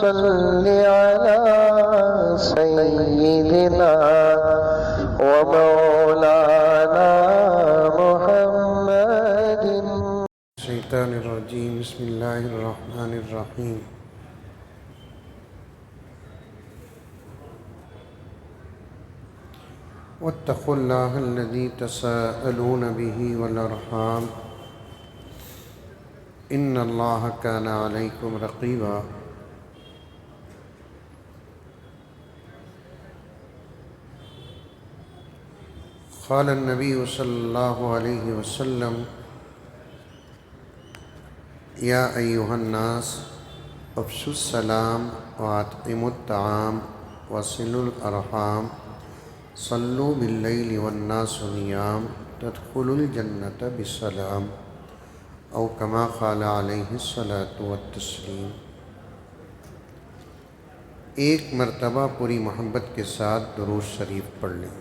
صل على سيدنا ومولانا محمد. الشيطان الرجيم. بسم الله الرحمن الرحيم. واتقوا الله الذي تساءلون به والأرحام إن الله كان عليكم رقيبا. قال النبي صلى الله عليه وسلم يا أيها الناس افشوا السلام وأطعموا الطعام وصلوا الأرحام صلوا بالليل والناس نيام تدخلوا الجنة بسلام او کما قال علیہ الصلاۃ والتسلیم. ایک مرتبہ پوری محبت کے ساتھ درود شریف پڑھ لیں.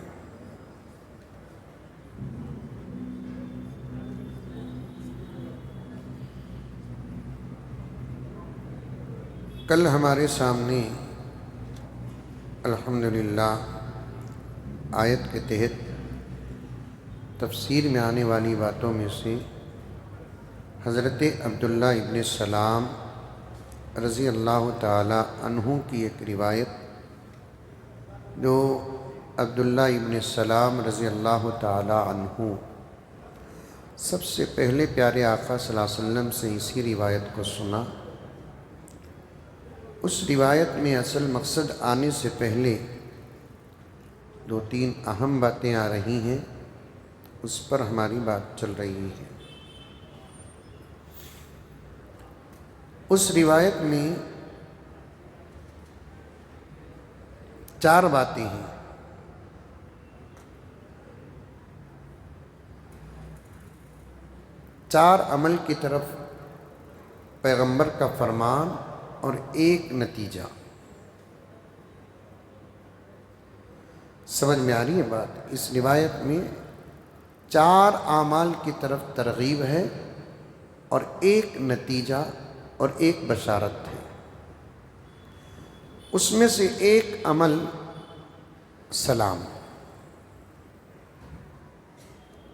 کل ہمارے سامنے الحمدللہ آیت کے تحت تفسیر میں آنے والی باتوں میں سے حضرت عبداللہ ابن سلام رضی اللہ تعالی عنہ کی ایک روایت، جو عبداللہ ابن سلام رضی اللہ تعالی عنہ سب سے پہلے پیارے آقا صلی اللہ علیہ وسلم سے اسی روایت کو سنا. اس روایت میں اصل مقصد آنے سے پہلے دو تین اہم باتیں آ رہی ہیں، اس پر ہماری بات چل رہی ہے. اس روایت میں 4 باتیں ہیں. چار عمل کی طرف پیغمبر کا فرمان اور ایک نتیجہ. سمجھ میں آ رہی ہے بات؟ اس روایت میں 4 اعمال کی طرف ترغیب ہے اور ایک نتیجہ اور ایک بشارت ہے. اس میں سے ایک عمل سلام.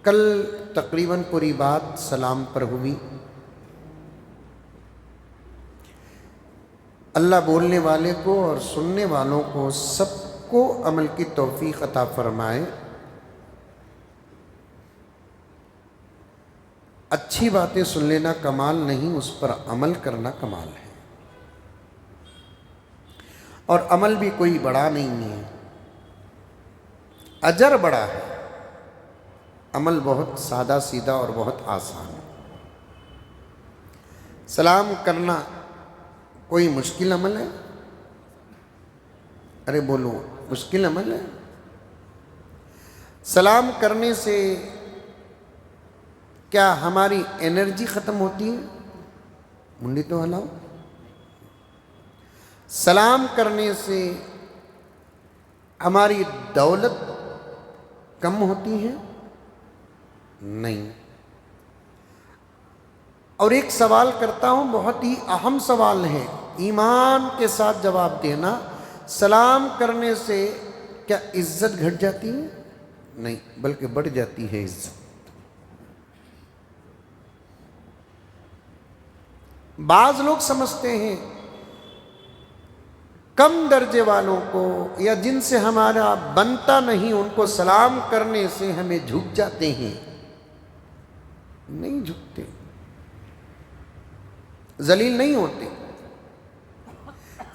کل تقریباً پوری بات سلام پر ہوئی. اللہ بولنے والے کو اور سننے والوں کو سب کو عمل کی توفیق عطا فرمائے. اچھی باتیں سن لینا کمال نہیں، اس پر عمل کرنا کمال ہے. اور عمل بھی کوئی بڑا نہیں ہے، اجر بڑا ہے. عمل بہت سادہ سیدھا اور بہت آسان ہے. سلام کرنا کوئی مشکل عمل ہے؟ ارے بولو، مشکل عمل ہے؟ سلام کرنے سے کیا ہماری انرجی ختم ہوتی ہے؟ منڈی تو ہلاؤ. سلام کرنے سے ہماری دولت کم ہوتی ہے؟ نہیں. اور ایک سوال کرتا ہوں، بہت ہی اہم سوال ہے، ایمان کے ساتھ جواب دینا. سلام کرنے سے کیا عزت گھٹ جاتی ہے؟ نہیں، بلکہ بڑھ جاتی ہے عزت. بعض لوگ سمجھتے ہیں کم درجے والوں کو یا جن سے ہمارا بنتا نہیں ان کو سلام کرنے سے ہمیں جھک جاتے ہیں. نہیں جھکتے، ذلیل نہیں ہوتے،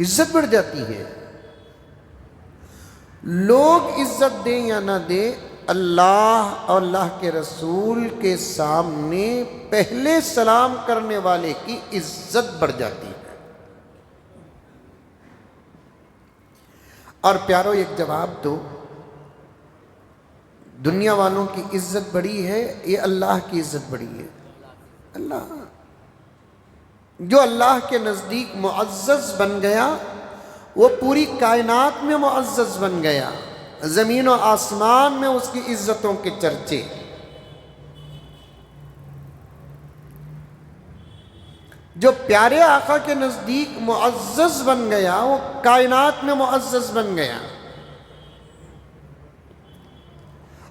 عزت بڑھ جاتی ہے. لوگ عزت دیں یا نہ دیں، اللہ اور اللہ کے رسول کے سامنے پہلے سلام کرنے والے کی عزت بڑھ جاتی ہے. اور پیارو ایک جواب دو، دنیا والوں کی عزت بڑی ہے یہ اللہ کی عزت بڑی ہے؟ اللہ. جو اللہ کے نزدیک معزز بن گیا وہ پوری کائنات میں معزز بن گیا. زمین و آسمان میں اس کی عزتوں کے چرچے. جو پیارے آقا کے نزدیک معزز بن گیا وہ کائنات میں معزز بن گیا.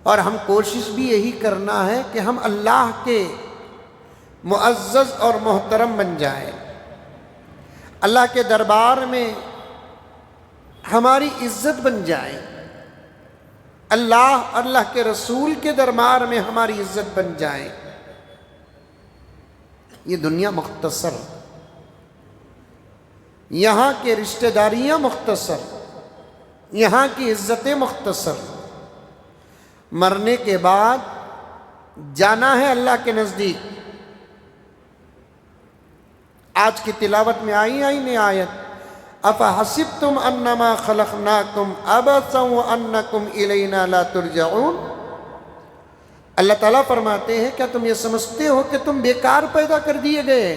اور ہم کوشش بھی یہی کرنا ہے کہ ہم اللہ کے معزز اور محترم بن جائیں. اللہ کے دربار میں ہماری عزت بن جائے. اللہ کے رسول کے دربار میں ہماری عزت بن جائے. یہ دنیا مختصر، یہاں کے رشتہ داریاں مختصر، یہاں کی عزتیں مختصر. مرنے کے بعد جانا ہے اللہ کے نزدیک. آج کی تلاوت میں آئی نہیں آیت افحسبتم انما خلقناکم عبثا وانکم الینا لا ترجعون. اللہ تعالیٰ فرماتے ہیں کیا تم یہ سمجھتے ہو کہ تم بیکار پیدا کر دیے گئے؟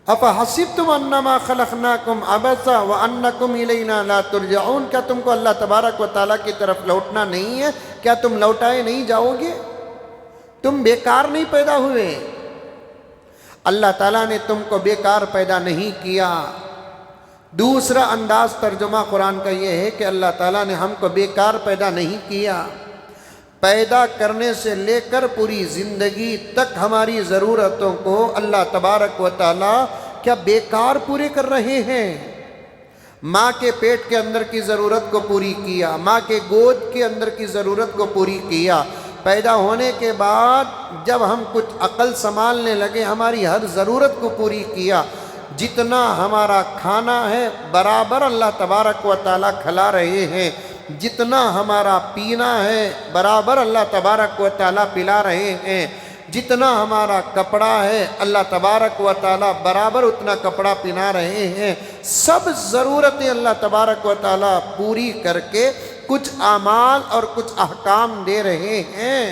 افحسبتم انما خلقناکم عبثا وانکم الینا لا ترجعون. کیا تم کو اللہ تبارک و تعالیٰ کی طرف لوٹنا نہیں ہے؟ کیا تم لوٹائے نہیں جاؤ گے؟ تم بیکار نہیں پیدا ہوئے. اللہ تعالیٰ نے تم کو بیکار پیدا نہیں کیا. دوسرا انداز ترجمہ قرآن کا یہ ہے کہ اللہ تعالیٰ نے ہم کو بیکار پیدا نہیں کیا. پیدا کرنے سے لے کر پوری زندگی تک ہماری ضرورتوں کو اللہ تبارک و تعالیٰ کیا بیکار پورے کر رہے ہیں؟ ماں کے پیٹ کے اندر کی ضرورت کو پوری کیا، ماں کے گود کے اندر کی ضرورت کو پوری کیا. پیدا ہونے کے بعد جب ہم کچھ عقل سنبھالنے لگے ہماری ہر ضرورت کو پوری کیا. جتنا ہمارا کھانا ہے برابر اللہ تبارک و تعالیٰ کھلا رہے ہیں. جتنا ہمارا پینا ہے برابر اللہ تبارک و تعالیٰ پلا رہے ہیں. جتنا ہمارا کپڑا ہے اللہ تبارک و تعالیٰ برابر اتنا کپڑا پہنا رہے ہیں. سب ضرورتیں اللہ تبارک و تعالیٰ پوری کر کے کچھ اعمال اور کچھ احکام دے رہے ہیں.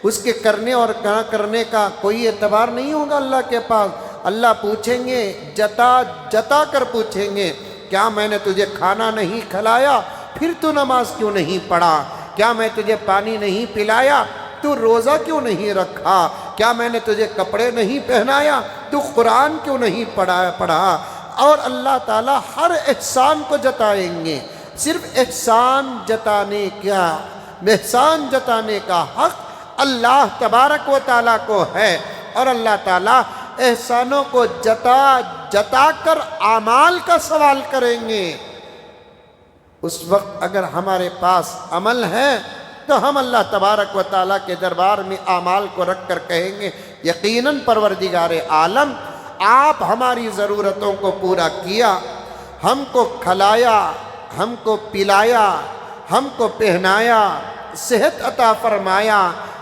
اس کے کرنے اور نہ کرنے کا کوئی اعتبار نہیں ہوگا اللہ کے پاس. اللہ پوچھیں گے، جتا کر پوچھیں گے، کیا میں نے تجھے کھانا نہیں کھلایا پھر تو نماز کیوں نہیں پڑھا؟ کیا میں تجھے پانی نہیں پلایا تو روزہ کیوں نہیں رکھا؟ کیا میں نے تجھے کپڑے نہیں پہنایا تو قرآن کیوں نہیں پڑھا؟ اور اللہ تعالیٰ ہر احسان کو جتائیں گے. صرف احسان جتانے کا حق اللہ تبارک و تعالیٰ کو ہے. اور اللہ تعالیٰ احسانوں کو جتا کر اعمال کا سوال کریں گے. اس وقت اگر ہمارے پاس عمل ہے تو ہم اللہ تبارک و تعالیٰ کے دربار میں اعمال کو رکھ کر کہیں گے یقیناً پروردگار عالم آپ ہماری ضرورتوں کو پورا کیا، ہم کو کھلایا، ہم کو پلایا، ہم کو پہنایا، صحت عطا فرمایا،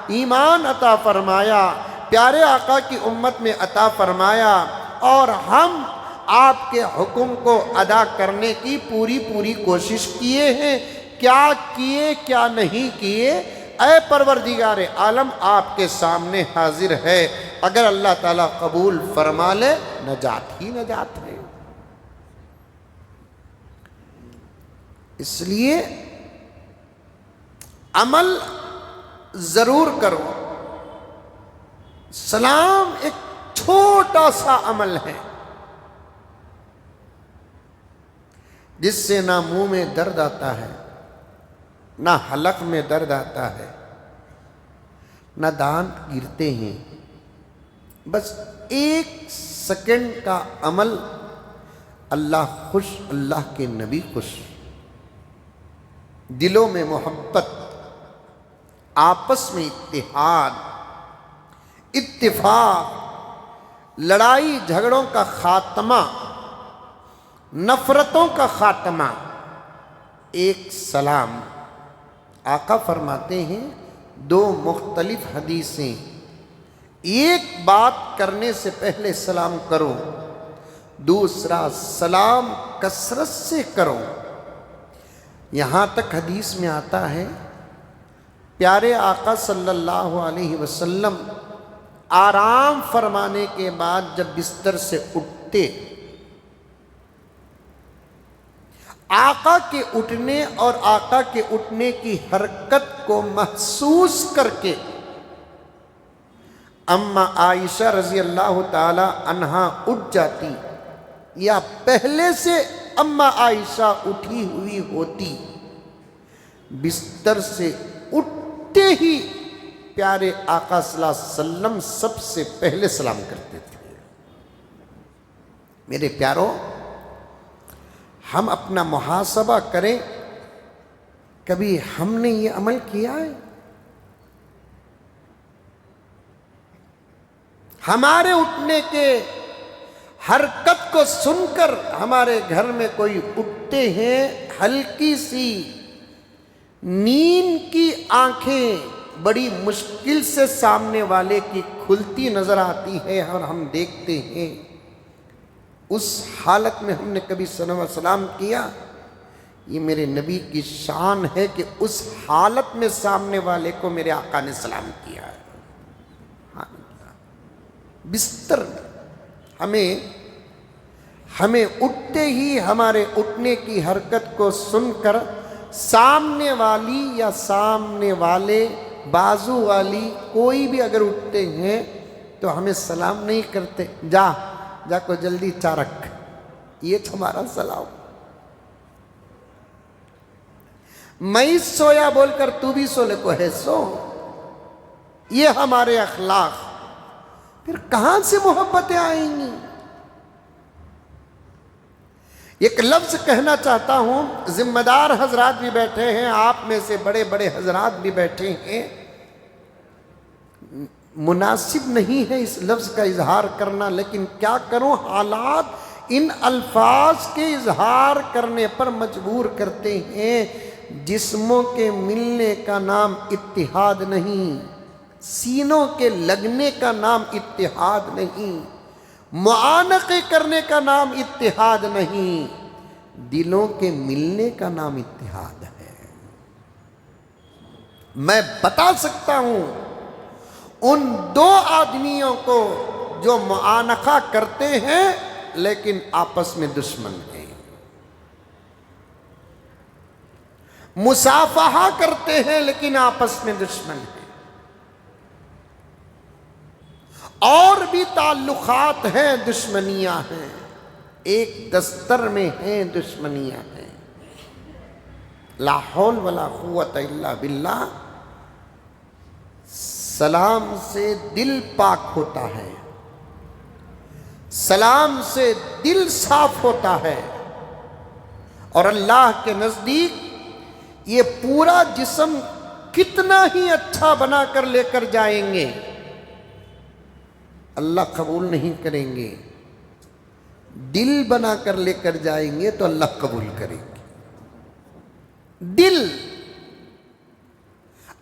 ایمان عطا فرمایا، پیارے آقا کی امت میں عطا فرمایا، اور ہم آپ کے حکم کو ادا کرنے کی پوری کوشش کیے ہیں. کیا کیے کیا نہیں کیے اے پروردگار عالم آپ کے سامنے حاضر ہے. اگر اللہ تعالیٰ قبول فرما لے نجات ہی نجات ہے. اس لیے عمل ضرور کرو. سلام ایک چھوٹا سا عمل ہے جس سے نہ منہ میں درد آتا ہے، نہ حلق میں درد آتا ہے، نہ دانت گرتے ہیں. بس 1 سیکنڈ کا عمل، اللہ خوش، اللہ کے نبی خوش، دلوں میں محبت، آپس میں اتحاد، اتفاق، لڑائی جھگڑوں کا خاتمہ، نفرتوں کا خاتمہ. ایک سلام. آقا فرماتے ہیں 2 مختلف حدیثیں، ایک بات کرنے سے پہلے سلام کرو، دوسرا سلام کثرت سے کرو. یہاں تک حدیث میں آتا ہے پیارے آقا صلی اللہ علیہ وسلم آرام فرمانے کے بعد جب بستر سے اٹھتے، آقا کے اٹھنے اور آقا کے اٹھنے کی حرکت کو محسوس کر کے اما عائشہ رضی اللہ تعالی عنہا اٹھ جاتی یا پہلے سے اما عائشہ اٹھی ہوئی ہوتی، بستر سے اٹھتے ہی پیارے آقا صلی اللہ علیہ وسلم سب سے پہلے سلام کرتے تھے۔ میرے پیاروں، ہم اپنا محاسبہ کریں، کبھی ہم نے یہ عمل کیا ہے؟ ہمارے اٹھنے کے حرکت کو سن کر ہمارے گھر میں کوئی اٹھتے ہیں، ہلکی سی نیند کی آنکھیں بڑی مشکل سے سامنے والے کی کھلتی نظر آتی ہے اور ہم دیکھتے ہیں، اس حالت میں ہم نے کبھی سلام کیا؟ یہ میرے نبی کی شان ہے کہ اس حالت میں سامنے والے کو میرے آقا نے سلام کیا ہے۔ بستر میں ہمیں اٹھتے ہی ہمارے اٹھنے کی حرکت کو سن کر سامنے والی یا سامنے والے، بازو والی کوئی بھی اگر اٹھتے ہیں تو ہمیں سلام نہیں کرتے، جا کو جلدی چا رکھ، یہ تمہارا سلام۔ میں سویا بول کر تو بھی سو لے کو ہے سو، یہ ہمارے اخلاق، پھر کہاں سے محبتیں آئیں گی؟ ایک لفظ کہنا چاہتا ہوں، ذمہ دار حضرات بھی بیٹھے ہیں، آپ میں سے بڑے بڑے حضرات بھی بیٹھے ہیں، مناسب نہیں ہے اس لفظ کا اظہار کرنا، لیکن کیا کروں، حالات ان الفاظ کے اظہار کرنے پر مجبور کرتے ہیں۔ جسموں کے ملنے کا نام اتحاد نہیں، سینوں کے لگنے کا نام اتحاد نہیں، معانقے کرنے کا نام اتحاد نہیں، دلوں کے ملنے کا نام اتحاد ہے۔ میں بتا سکتا ہوں ان دو آدمیوں کو جو معانقہ کرتے ہیں لیکن آپس میں دشمن ہیں، مصافحہ کرتے ہیں لیکن آپس میں دشمن ہیں، اور بھی تعلقات ہیں، دشمنیاں ہیں، ایک دستر میں ہیں، دشمنیاں ہیں۔ لا حول ولا قوت الا باللہ۔ سلام سے دل پاک ہوتا ہے، سلام سے دل صاف ہوتا ہے، اور اللہ کے نزدیک یہ پورا جسم کتنا ہی اچھا بنا کر لے کر جائیں گے، اللہ قبول نہیں کریں گے۔ دل بنا کر لے کر جائیں گے تو اللہ قبول کریں گے۔ دل،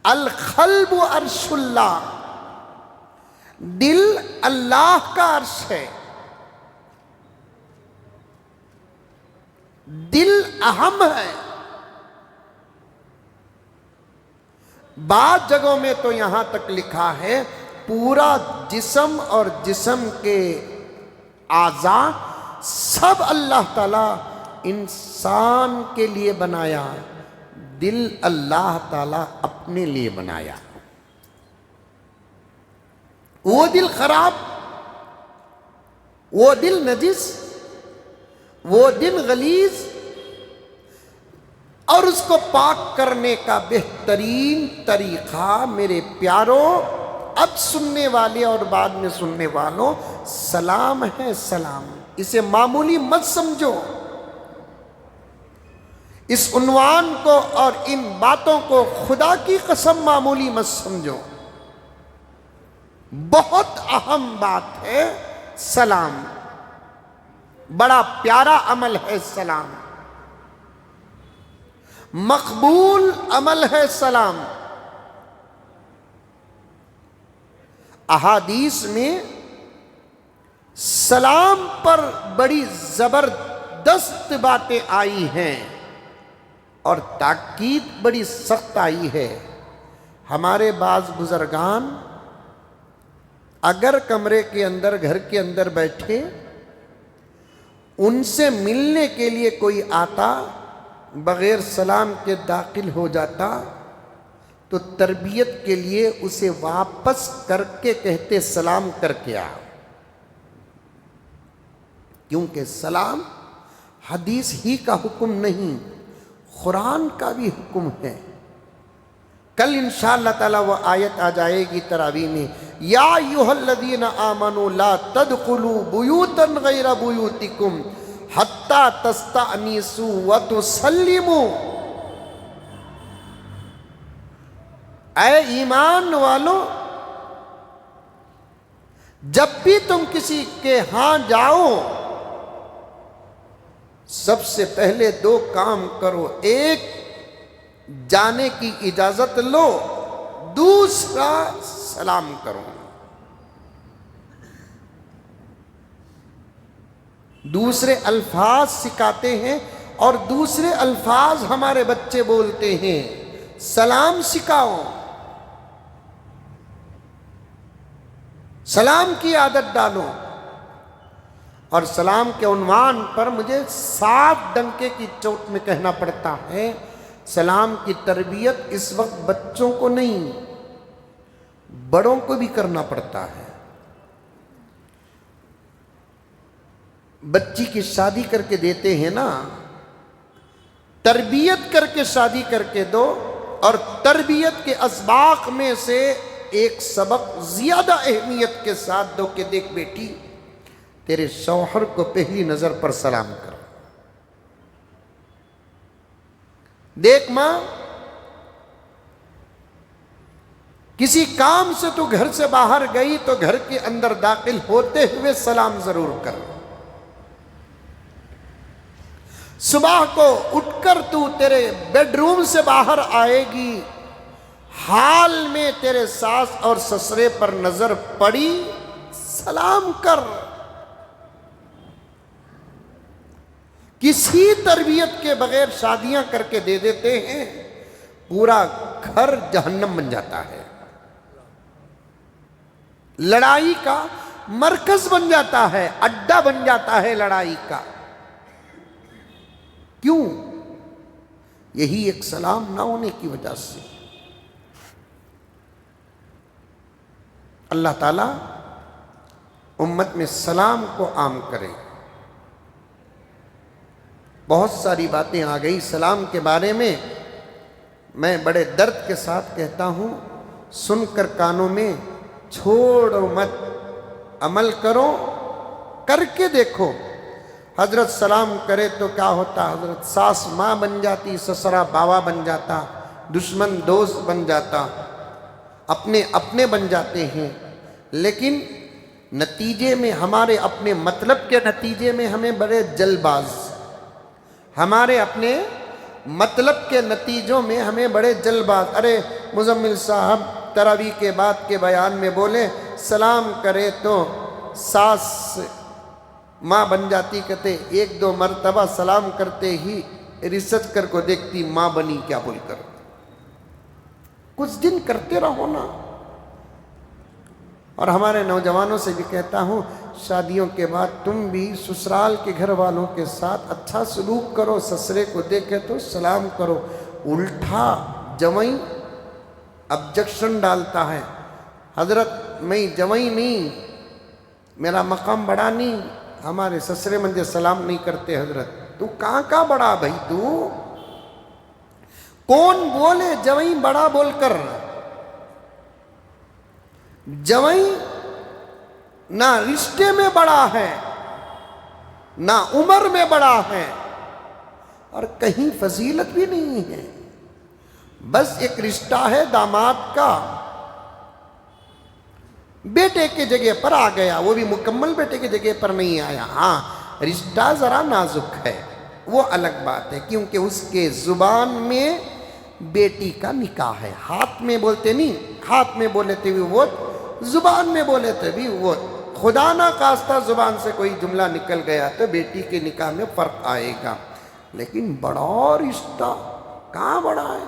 القلب عرش اللہ، دل اللہ کا عرش ہے، دل اہم ہے۔ بعض جگہوں میں تو یہاں تک لکھا ہے پورا جسم اور جسم کے اعضاء سب اللہ تعالیٰ انسان کے لیے بنایا، دل اللہ تعالیٰ اپنے لیے بنایا۔ وہ دل خراب، وہ دل نجس، وہ دل غلیظ، اور اس کو پاک کرنے کا بہترین طریقہ میرے پیاروں، اب سننے والے اور بعد میں سننے والوں، سلام ہے، سلام۔ اسے معمولی مت سمجھو، اس عنوان کو اور ان باتوں کو خدا کی قسم معمولی مت سمجھو، بہت اہم بات ہے سلام، بڑا پیارا عمل ہے سلام، مقبول عمل ہے سلام۔ احادیث میں سلام پر بڑی زبردست باتیں آئی ہیں اور تاکید بڑی سخت آئی ہے۔ ہمارے بعض بزرگان اگر کمرے کے اندر، گھر کے اندر بیٹھے، ان سے ملنے کے لیے کوئی آتا، بغیر سلام کے داخل ہو جاتا تو تربیت کے لیے اسے واپس کر کے کہتے سلام کر کے آ، کیونکہ سلام حدیث ہی کا حکم نہیں، قرآن کا بھی حکم ہے۔ کل انشاءاللہ تعالی وہ آیت آ جائے گی تراویح میں، یا ایھا الذین آمنوا لا تدخلوا بیوتا غیر بیوتکم حتی تستأنسوا وتسلموا، اے ایمان والو جب بھی تم کسی کے ہاں جاؤ سب سے پہلے دو کام کرو، ایک جانے کی اجازت لو، دوسرا سلام کرو۔ دوسرے الفاظ سکھاتے ہیں اور دوسرے الفاظ ہمارے بچے بولتے ہیں، سلام سکھاؤ، سلام کی عادت ڈالو۔ اور سلام کے عنوان پر مجھے 7 ڈنکے کی چوٹ میں کہنا پڑتا ہے، سلام کی تربیت اس وقت بچوں کو نہیں بڑوں کو بھی کرنا پڑتا ہے۔ بچی کی شادی کر کے دیتے ہیں نا، تربیت کر کے شادی کر کے دو، اور تربیت کے اسباق میں سے ایک سبق زیادہ اہمیت کے ساتھ دو کہ دیکھ بیٹی تیرے شوہر کو پہلی نظر پر سلام کر، دیکھ ماں کسی کام سے تو گھر سے باہر گئی تو گھر کے اندر داخل ہوتے ہوئے سلام ضرور کر، صبح کو اٹھ کر تو تیرے بیڈ روم سے باہر آئے گی، حال میں تیرے ساس اور سسرے پر نظر پڑی سلام کر۔ کسی تربیت کے بغیر شادیاں کر کے دے دیتے ہیں، پورا گھر جہنم بن جاتا ہے، لڑائی کا مرکز بن جاتا ہے، اڈا بن جاتا ہے لڑائی کا۔ کیوں؟ یہی ایک سلام نہ ہونے کی وجہ سے۔ اللہ تعالیٰ امت میں سلام کو عام کرے۔ بہت ساری باتیں آ گئی سلام کے بارے میں، میں بڑے درد کے ساتھ کہتا ہوں، سن کر کانوں میں چھوڑو مت، عمل کرو، کر کے دیکھو۔ حضرت سلام کرے تو کیا ہوتا؟ حضرت ساس ماں بن جاتی، سسرا باوا بن جاتا، دشمن دوست بن جاتا، اپنے بن جاتے ہیں۔ لیکن نتیجے میں ہمارے اپنے مطلب کے نتیجے میں ہمیں بڑے جلد باز، ہمارے اپنے مطلب کے نتیجوں میں ہمیں بڑے جلد باز۔ ارے مزمل صاحب تراویح کے بعد کے بیان میں بولے سلام کرے تو ساس ماں بن جاتی، کہتے 1-2 مرتبہ سلام کرتے ہی ریسرچ کر کو دیکھتی ماں بنی کیا بول کر۔ کچھ دن کرتے رہو نا۔ اور ہمارے نوجوانوں سے بھی کہتا ہوں، شادیوں کے بعد تم بھی سسرال کے گھر والوں کے ساتھ اچھا سلوک کرو، سسرے کو دیکھے تو سلام کرو۔ الٹا جوائیں ابجیکشن ڈالتا ہے، حضرت میں جوائیں نہیں، میرا مقام بڑا نہیں، ہمارے سسرے مجھے سلام نہیں کرتے۔ حضرت تو کہاں کا بڑا بھائی؟ تو کون بولے جوائیں بڑا بول کر؟ جوائیں نہ رشتے میں بڑا ہے، نہ عمر میں بڑا ہے، اور کہیں فضیلت بھی نہیں ہے، بس ایک رشتہ ہے داماد کا، بیٹے کے جگہ پر آ گیا، وہ بھی مکمل بیٹے کے جگہ پر نہیں آیا۔ ہاں رشتہ ذرا نازک ہے، وہ الگ بات ہے، کیونکہ اس کے زبان میں بیٹی کا نکاح ہے، ہاتھ میں بولتے نہیں، ہاتھ میں بولے تھے بھی وہ، زبان میں بولے تھے بھی وہ۔ خدا نہ خواستہ زبان سے کوئی جملہ نکل گیا تو بیٹی کے نکاح میں فرق آئے گا، لیکن بڑا رشتہ کہاں بڑا ہے؟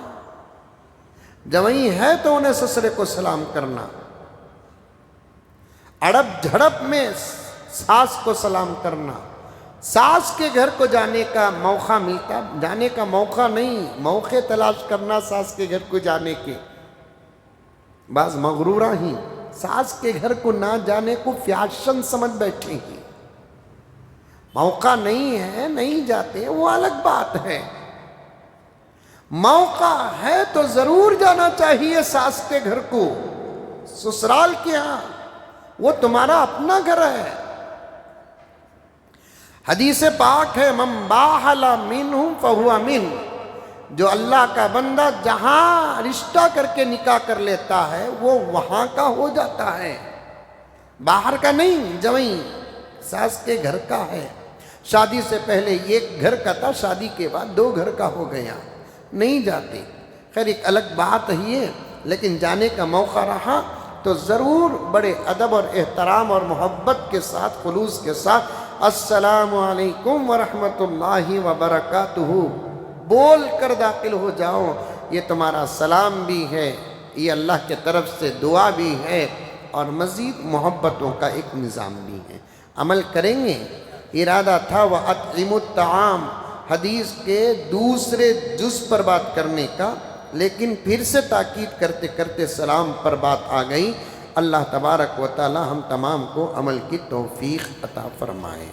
جوائیں ہے تو انہیں سسرے کو سلام کرنا، اڑپ جھڑپ میں ساس کو سلام کرنا، ساس کے گھر کو جانے کا موقع ملتا، جانے کا موقع نہیں، موقع تلاش کرنا ساس کے گھر کو جانے کے، بعض مغرورہ ہی ساس کے گھر کو نہ جانے کو فیشن سمجھ بیٹھے ہیں، موقع نہیں ہے نہیں جاتے، وہ الگ بات ہے۔ موقع ہے تو ضرور جانا چاہیے ساس کے گھر کو، سسرال کے ہاں، وہ تمہارا اپنا گھر ہے۔ حدیث پاک ہے من باحل منہ فہو من، جو اللہ کا بندہ جہاں رشتہ کر کے نکاح کر لیتا ہے وہ وہاں کا ہو جاتا ہے، باہر کا نہیں۔ جویں ساس کے گھر کا ہے، شادی سے پہلے ایک گھر کا تھا، شادی کے بعد 2 گھر کا ہو گیا، نہیں جاتے۔ خیر ایک الگ بات ہے، لیکن جانے کا موقع رہا تو ضرور بڑے ادب اور احترام اور محبت کے ساتھ، خلوص کے ساتھ السلام علیکم ورحمۃ اللہ وبرکاتہ بول کر داخل ہو جاؤ۔ یہ تمہارا سلام بھی ہے، یہ اللہ کی طرف سے دعا بھی ہے، اور مزید محبتوں کا ایک نظام بھی ہے۔ عمل کریں گے۔ ارادہ تھا وَأَطْعِمُوا الطَّعَامَ حدیث کے دوسرے جز پر بات کرنے کا، لیکن پھر سے تاکید کرتے کرتے سلام پر بات آ گئی۔ اللہ تبارک و تعالی ہم تمام کو عمل کی توفیق عطا فرمائے۔